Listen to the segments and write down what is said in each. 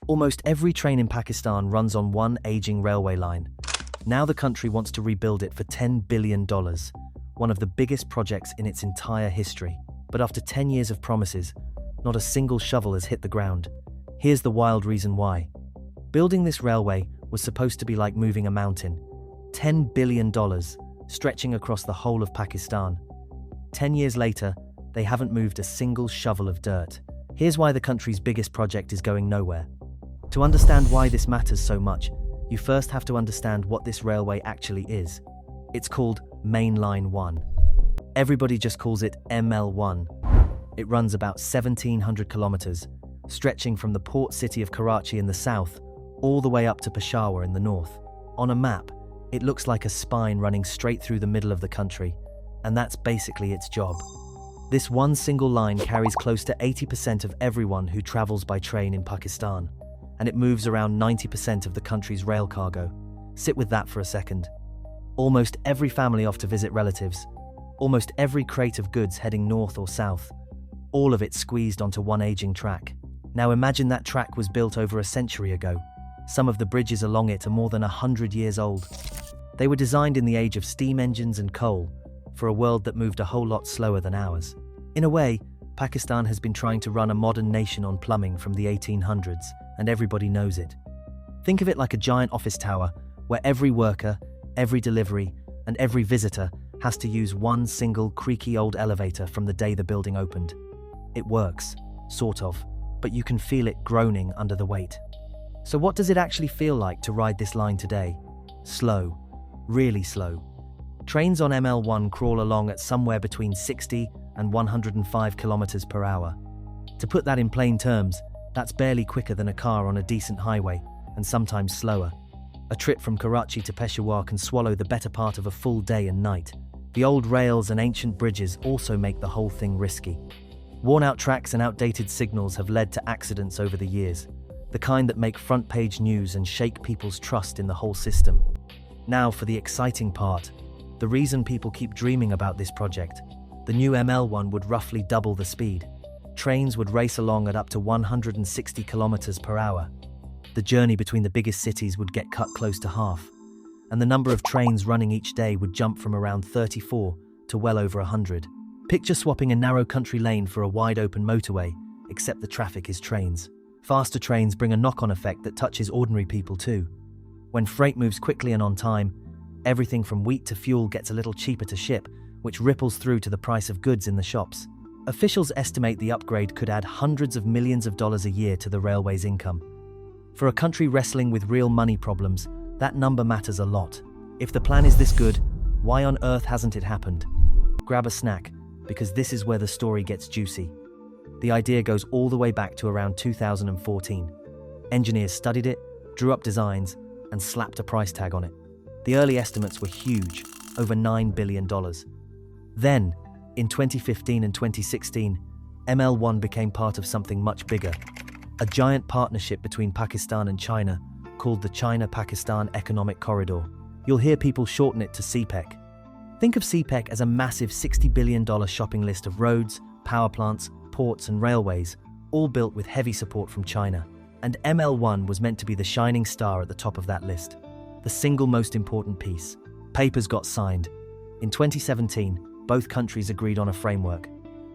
Almost every train in Pakistan runs on one aging railway line. Now the country wants to rebuild it for $10 billion, one of the biggest projects in its entire history. But after 10 years of promises, not a single shovel has hit the ground. Here's the wild reason why. Building this railway was supposed to be like moving a mountain. $10 billion, stretching across the whole of Pakistan. 10 years later, they haven't moved a single shovel of dirt. Here's why the country's biggest project is going nowhere. To understand why this matters so much, you first have to understand what this railway actually is. It's called Main Line 1. Everybody just calls it ML1. It runs about 1,700 kilometers, stretching from the port city of Karachi in the south, all the way up to Peshawar in the north. On a map, it looks like a spine running straight through the middle of the country, and that's basically its job. This one single line carries close to 80% of everyone who travels by train in Pakistan, and it moves around 90% of the country's rail cargo. Sit with that for a second. Almost every family off to visit relatives, almost every crate of goods heading north or south, all of it squeezed onto one aging track. Now imagine that track was built over a century ago. Some of the bridges along it are more than 100 years old. They were designed in the age of steam engines and coal, for a world that moved a whole lot slower than ours. In a way, Pakistan has been trying to run a modern nation on plumbing from the 1800s, and everybody knows it. Think of it like a giant office tower, where every worker, every delivery, and every visitor has to use one single creaky old elevator from the day the building opened. It works, sort of, but you can feel it groaning under the weight. So what does it actually feel like to ride this line today? Slow, really slow. Trains on ML1 crawl along at somewhere between 60 and 105 kilometers per hour. To put that in plain terms, that's barely quicker than a car on a decent highway, and sometimes slower. A trip from Karachi to Peshawar can swallow the better part of a full day and night. The old rails and ancient bridges also make the whole thing risky. Worn-out tracks and outdated signals have led to accidents over the years, the kind that make front-page news and shake people's trust in the whole system. Now for the exciting part, the reason people keep dreaming about this project. The new ML1 would roughly double the speed. Trains would race along at up to 160 kilometers per hour. The journey between the biggest cities would get cut close to half, and the number of trains running each day would jump from around 34 to well over 100. Picture swapping a narrow country lane for a wide-open motorway, except the traffic is trains. Faster trains bring a knock-on effect that touches ordinary people too. When freight moves quickly and on time, everything from wheat to fuel gets a little cheaper to ship, which ripples through to the price of goods in the shops. Officials estimate the upgrade could add hundreds of millions of dollars a year to the railway's income. For a country wrestling with real money problems, that number matters a lot. If the plan is this good, why on earth hasn't it happened? Grab a snack, because this is where the story gets juicy. The idea goes all the way back to around 2014. Engineers studied it, drew up designs, and slapped a price tag on it. The early estimates were huge, over $9 billion. Then, in 2015 and 2016, ML1 became part of something much bigger, a giant partnership between Pakistan and China called the China-Pakistan Economic Corridor. You'll hear people shorten it to CPEC. Think of CPEC as a massive $60 billion shopping list of roads, power plants, ports and railways, all built with heavy support from China. And ML1 was meant to be the shining star at the top of that list, the single most important piece. Papers got signed. In 2017, both countries agreed on a framework.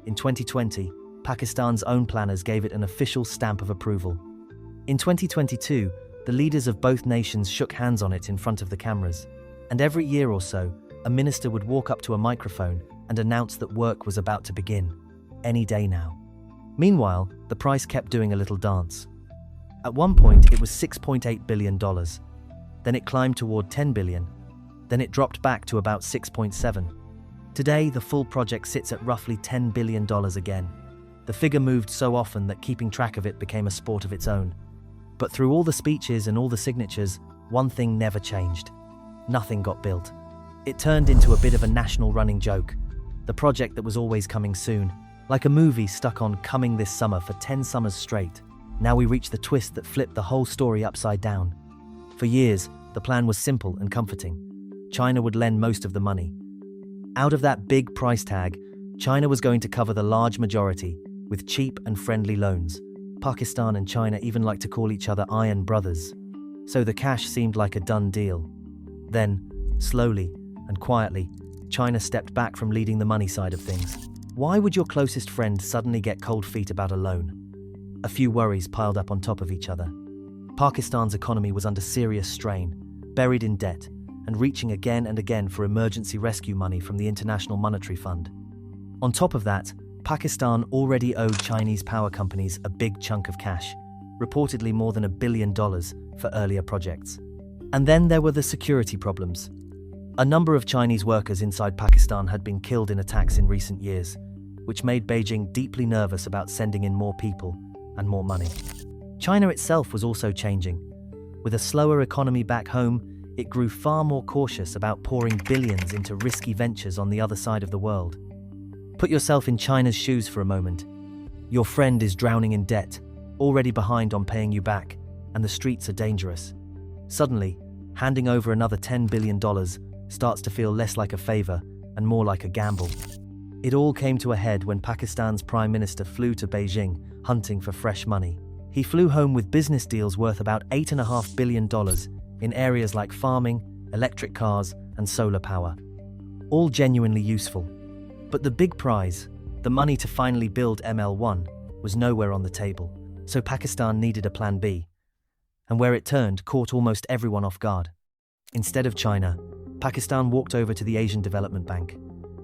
In 2020, Pakistan's own planners gave it an official stamp of approval. In 2022, the leaders of both nations shook hands on it in front of the cameras. And every year or so, a minister would walk up to a microphone and announce that work was about to begin. Any day now. Meanwhile, the price kept doing a little dance. At one point, it was $6.8 billion. Then it climbed toward $10 billion. Then it dropped back to about 6.7. Today, the full project sits at roughly $10 billion again. The figure moved so often that keeping track of it became a sport of its own. But through all the speeches and all the signatures, one thing never changed. Nothing got built. It turned into a bit of a national running joke. The project that was always coming soon, like a movie stuck on coming this summer for 10 summers straight. Now we reach the twist that flipped the whole story upside down. For years, the plan was simple and comforting. China would lend most of the money. Out of that big price tag, China was going to cover the large majority with cheap and friendly loans. Pakistan and China even like to call each other Iron Brothers. So the cash seemed like a done deal. Then, slowly and quietly, China stepped back from leading the money side of things. Why would your closest friend suddenly get cold feet about a loan? A few worries piled up on top of each other. Pakistan's economy was under serious strain, buried in debt, and reaching again and again for emergency rescue money from the International Monetary Fund. On top of that, Pakistan already owed Chinese power companies a big chunk of cash, reportedly more than $1 billion for earlier projects. And then there were the security problems. A number of Chinese workers inside Pakistan had been killed in attacks in recent years, which made Beijing deeply nervous about sending in more people and more money. China itself was also changing. With a slower economy back home, it grew far more cautious about pouring billions into risky ventures on the other side of the world. Put yourself in China's shoes for a moment. Your friend is drowning in debt, already behind on paying you back, and the streets are dangerous. Suddenly, handing over another $10 billion starts to feel less like a favor and more like a gamble. It all came to a head when Pakistan's Prime Minister flew to Beijing, hunting for fresh money. He flew home with business deals worth about $8.5 billion in areas like farming, electric cars, and solar power. All genuinely useful. But the big prize, the money to finally build ML1, was nowhere on the table. So Pakistan needed a plan B. And where it turned caught almost everyone off guard. Instead of China, Pakistan walked over to the Asian Development Bank.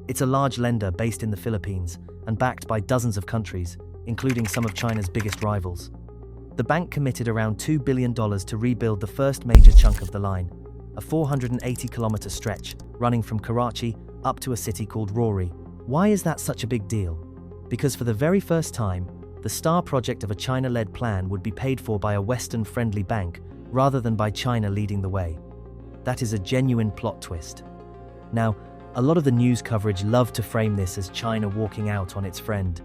It's a large lender based in the Philippines and backed by dozens of countries, including some of China's biggest rivals. The bank committed around $2 billion to rebuild the first major chunk of the line, a 480-kilometer stretch running from Karachi up to a city called Rory. Why is that such a big deal? Because for the very first time, the star project of a China-led plan would be paid for by a Western-friendly bank rather than by China leading the way. That is a genuine plot twist. Now, a lot of the news coverage loved to frame this as China walking out on its friend.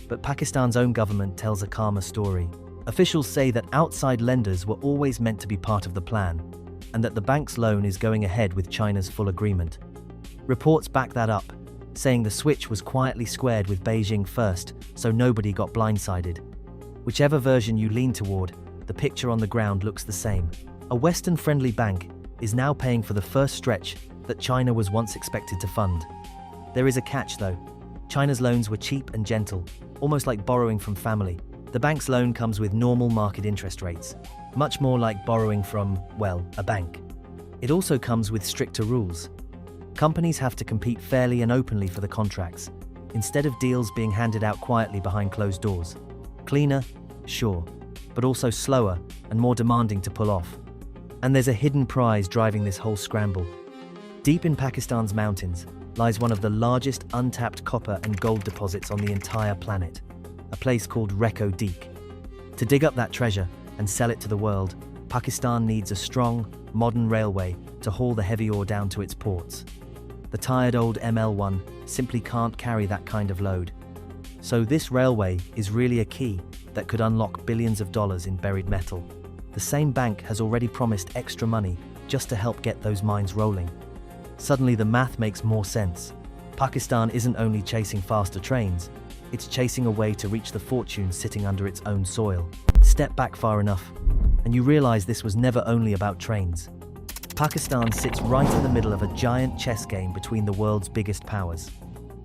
But Pakistan's own government tells a calmer story. Officials say that outside lenders were always meant to be part of the plan, and that the bank's loan is going ahead with China's full agreement. Reports back that up, saying the switch was quietly squared with Beijing first, so nobody got blindsided. Whichever version you lean toward, the picture on the ground looks the same. A Western-friendly bank is now paying for the first stretch that China was once expected to fund. There is a catch though. China's loans were cheap and gentle, almost like borrowing from family. The bank's loan comes with normal market interest rates, much more like borrowing from, well, a bank. It also comes with stricter rules. Companies have to compete fairly and openly for the contracts, instead of deals being handed out quietly behind closed doors. Cleaner, sure, but also slower and more demanding to pull off. And there's a hidden prize driving this whole scramble. Deep in Pakistan's mountains lies one of the largest untapped copper and gold deposits on the entire planet, a place called Reko Diq. To dig up that treasure and sell it to the world, Pakistan needs a strong, modern railway to haul the heavy ore down to its ports. The tired old ML1 simply can't carry that kind of load. So this railway is really a key that could unlock billions of dollars in buried metal. The same bank has already promised extra money just to help get those mines rolling. Suddenly the math makes more sense. Pakistan isn't only chasing faster trains, it's chasing a way to reach the fortune sitting under its own soil. Step back far enough, and you realize this was never only about trains. Pakistan sits right in the middle of a giant chess game between the world's biggest powers.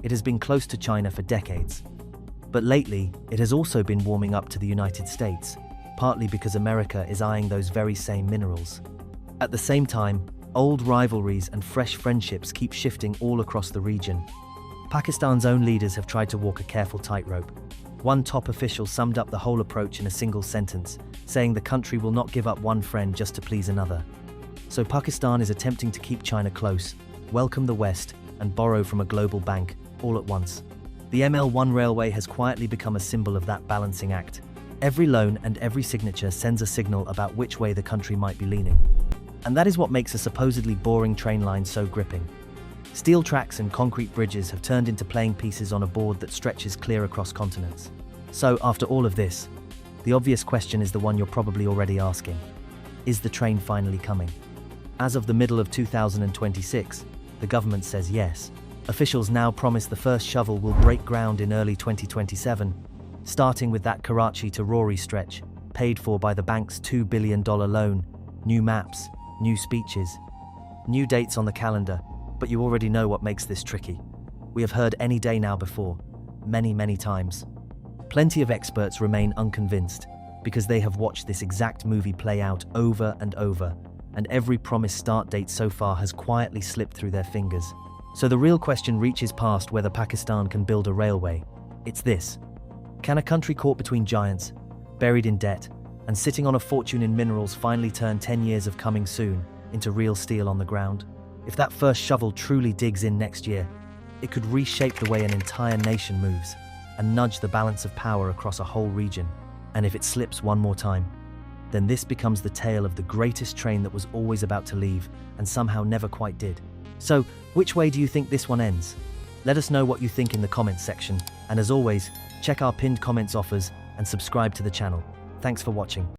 It has been close to China for decades. But lately, it has also been warming up to the United States, partly because America is eyeing those very same minerals. At the same time, old rivalries and fresh friendships keep shifting all across the region. Pakistan's own leaders have tried to walk a careful tightrope. One top official summed up the whole approach in a single sentence, saying the country will not give up one friend just to please another. So Pakistan is attempting to keep China close, welcome the West, and borrow from a global bank, all at once. The ML1 railway has quietly become a symbol of that balancing act. Every loan and every signature sends a signal about which way the country might be leaning. And that is what makes a supposedly boring train line so gripping. Steel tracks and concrete bridges have turned into playing pieces on a board that stretches clear across continents. So, after all of this, the obvious question is the one you're probably already asking. Is the train finally coming? As of the middle of 2026, the government says yes. Officials now promise the first shovel will break ground in early 2027, starting with that Karachi to Rory stretch, paid for by the bank's $2 billion loan, new maps, new speeches, new dates on the calendar, but you already know what makes this tricky. We have heard any day now before, many times. Plenty of experts remain unconvinced because they have watched this exact movie play out over and over, and every promised start date so far has quietly slipped through their fingers. So the real question reaches past whether Pakistan can build a railway. It's this: can a country caught between giants, buried in debt, and sitting on a fortune in minerals finally turn 10 years of coming soon into real steel on the ground? If that first shovel truly digs in next year, it could reshape the way an entire nation moves and nudge the balance of power across a whole region. And if it slips one more time, then this becomes the tale of the greatest train that was always about to leave and somehow never quite did. So, which way do you think this one ends? Let us know what you think in the comments section, and as always, check our pinned comments offers and subscribe to the channel. Thanks for watching.